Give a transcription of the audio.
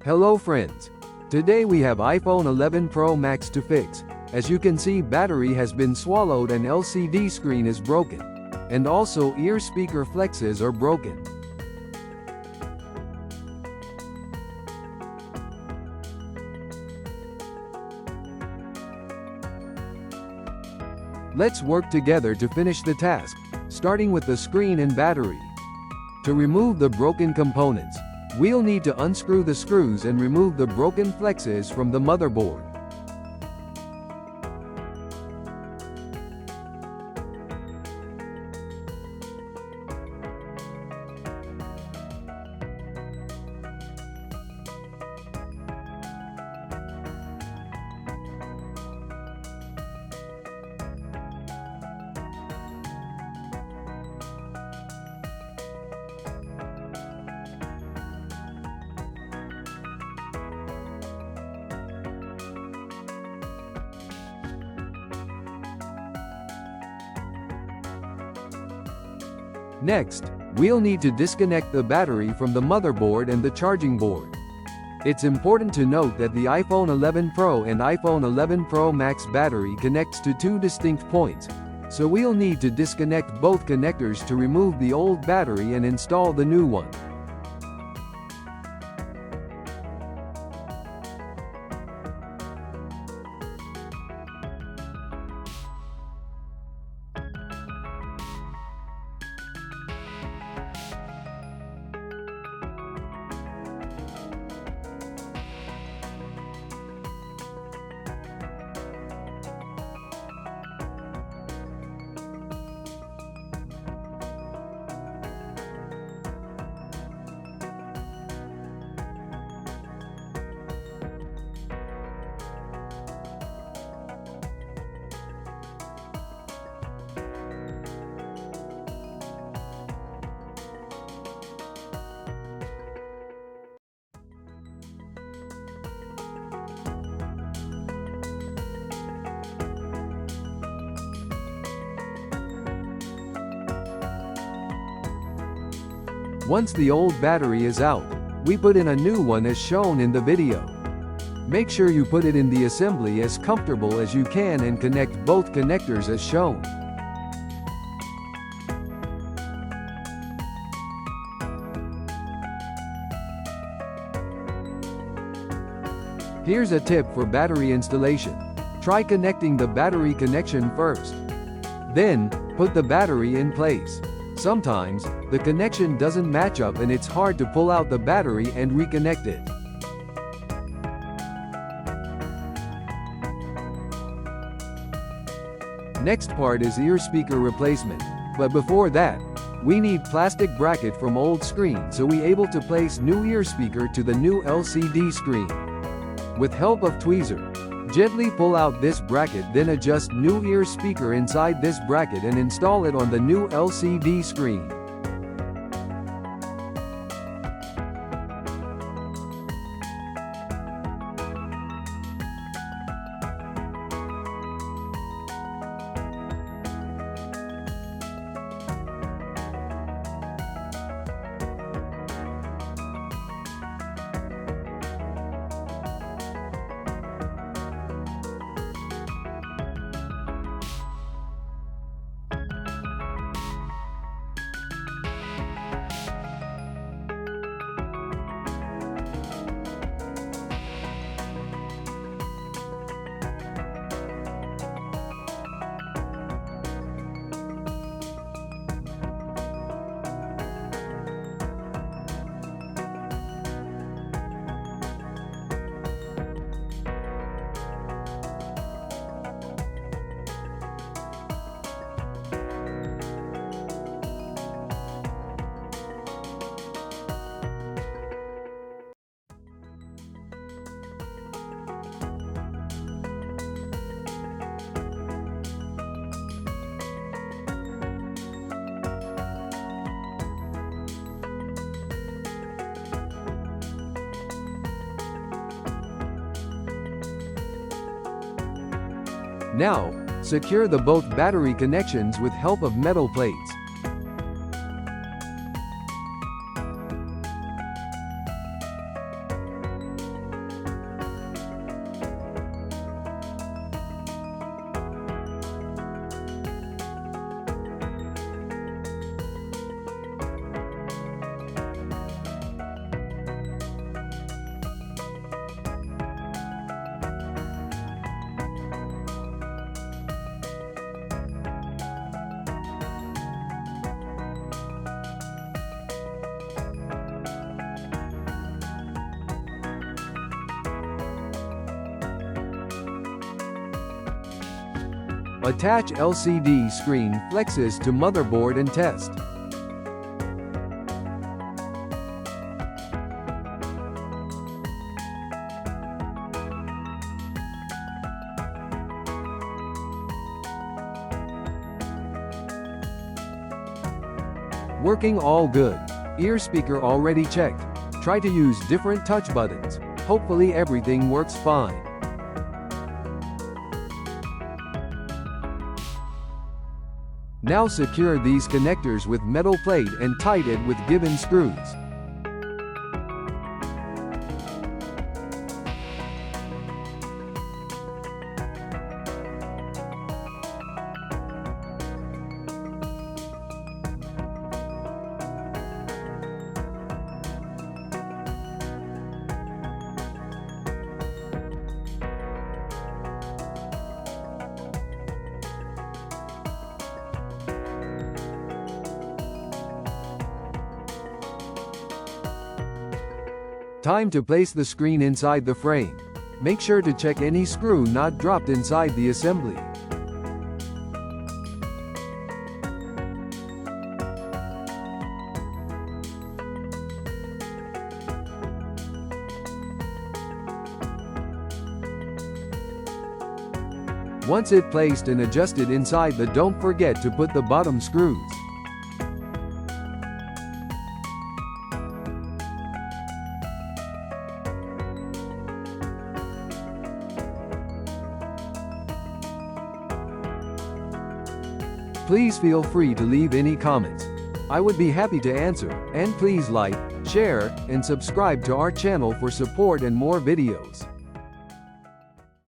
Hello friends. Today we have iPhone 11 Pro Max to fix. As you can see, battery has been swallowed and LCD screen is broken. And also ear speaker flexes are broken. Let's work together to finish the task, starting with the screen and battery. To remove the broken components, we'll need to unscrew the screws and remove the broken flexes from the motherboard. Next, we'll need to disconnect the battery from the motherboard and the charging board. It's important to note that the iPhone 11 Pro and iPhone 11 Pro Max battery connects to two distinct points, so we'll need to disconnect both connectors to remove the old battery and install the new one. Once the old battery is out, we put in a new one as shown in the video. Make sure you put it in the assembly as comfortable as you can and connect both connectors as shown. Here's a tip for battery installation. Try connecting the battery connection first. Then, put the battery in place. Sometimes, the connection doesn't match up and it's hard to pull out the battery and reconnect it. Next part is ear speaker replacement. But before that, we need plastic bracket from old screen so we able to place new ear speaker to the new LCD screen. With help of tweezer, gently pull out this bracket, then adjust new ear speaker inside this bracket and install it on the new LCD screen. Now, secure the both battery connections with help of metal plates. Attach LCD screen flexes to motherboard and test. Working all good. Ear speaker already checked. Try to use different touch buttons. Hopefully everything works fine. Now secure these connectors with metal plate and tight it with given screws. Time to place the screen inside the frame. Make sure to check any screw not dropped inside the assembly. Once it placed and adjusted inside don't forget to put the bottom screws. Please feel free to leave any comments. I would be happy to answer, and please like, share, and subscribe to our channel for support and more videos.